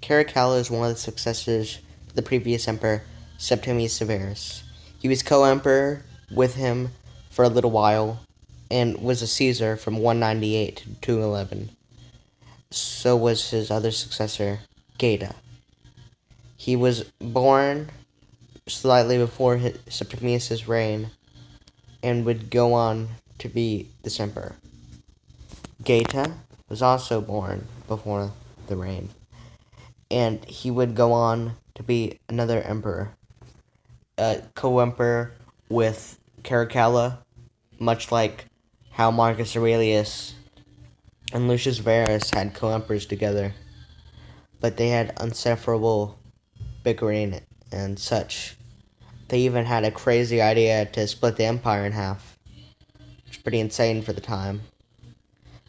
Caracalla is one of the successors to the previous emperor, Septimius Severus. He was co-emperor with him for a little while, and was a Caesar from 198 to 211. So was his other successor, Geta. He was born slightly before Septimius' reign, and would go on to be this emperor. Geta was also born before the reign, and he would go on to be another emperor, co-emperor with Caracalla, much like how Marcus Aurelius and Lucius Verus had co-emperors together, but they had insufferable bickering and such. They even had a crazy idea to split the empire in half, which is pretty insane for the time.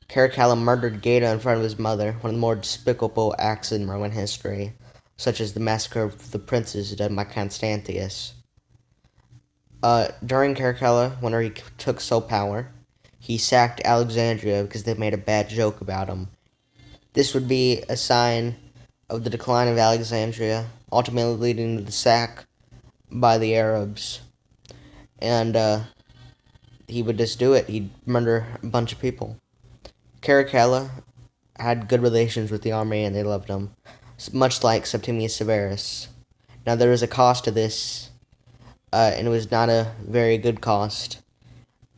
Caracalla murdered Geta in front of his mother, one of the more despicable acts in Roman history, such as the massacre of the princes done by Constantius. During Caracalla, whenever he took sole power, he sacked Alexandria because they made a bad joke about him. This would be a sign of the decline of Alexandria, ultimately leading to the sack by the Arabs. And he would just do it. He'd murder a bunch of people. Caracalla had good relations with the army, and they loved him, much like Septimius Severus. Now, there was a cost to this, and it was not a very good cost.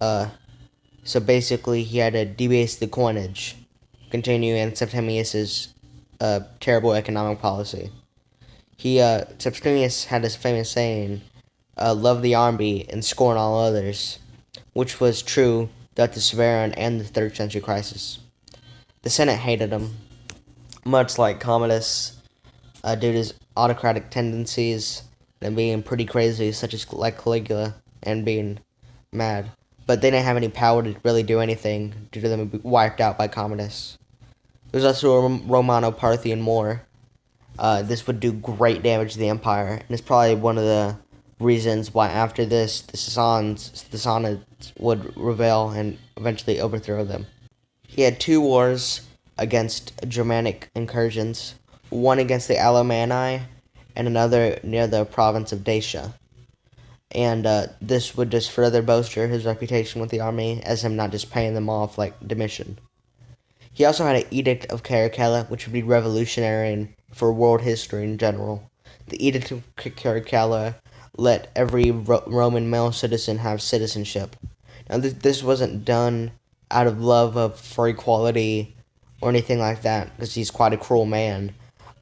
So basically, he had to debase the coinage, continuing Septimius' terrible economic policy. Septimius had his famous saying, love the army and scorn all others, which was true throughout the Severan and the 3rd century crisis. The Senate hated him, much like Commodus, due to his autocratic tendencies and being pretty crazy, such as like Caligula, and being mad. But they didn't have any power to really do anything due to them being wiped out by Commodus. There was also a Romano Parthian War. This would do great damage to the empire, and it's probably one of the reasons why after this, the Sassanids would rebel and eventually overthrow them. He had 2 wars against Germanic incursions, one against the Alemanni, and another near the province of Dacia. And this would just further bolster his reputation with the army, as him not just paying them off like Domitian. He also had an Edict of Caracalla, which would be revolutionary for world history in general. The Edict of Caracalla let every Roman male citizen have citizenship. Now, this wasn't done out of love for equality or anything like that, because he's quite a cruel man,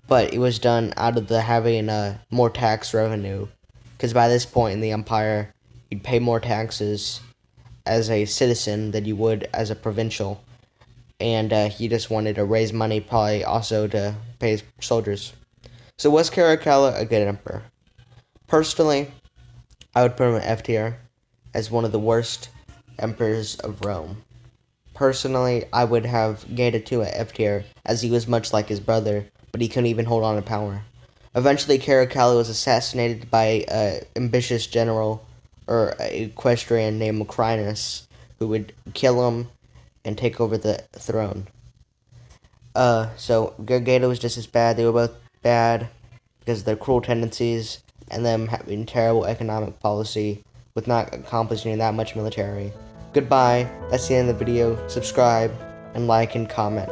but it was done out of the having more tax revenue, because by this point in the empire, you'd pay more taxes as a citizen than you would as a provincial, and he just wanted to raise money, probably also to pay his soldiers. So was Caracalla a good emperor? Personally, I would put him in F tier as one of the worst emperors of Rome. Personally, I would have Geta 2 at F tier, as he was much like his brother, but he couldn't even hold on to power. Eventually, Caracalla was assassinated by an ambitious general, or equestrian named Macrinus, who would kill him and take over the throne. So Geta was just as bad. They were both bad because of their cruel tendencies and them having terrible economic policy with not accomplishing that much military. Goodbye. That's the end of the video. Subscribe and like and comment.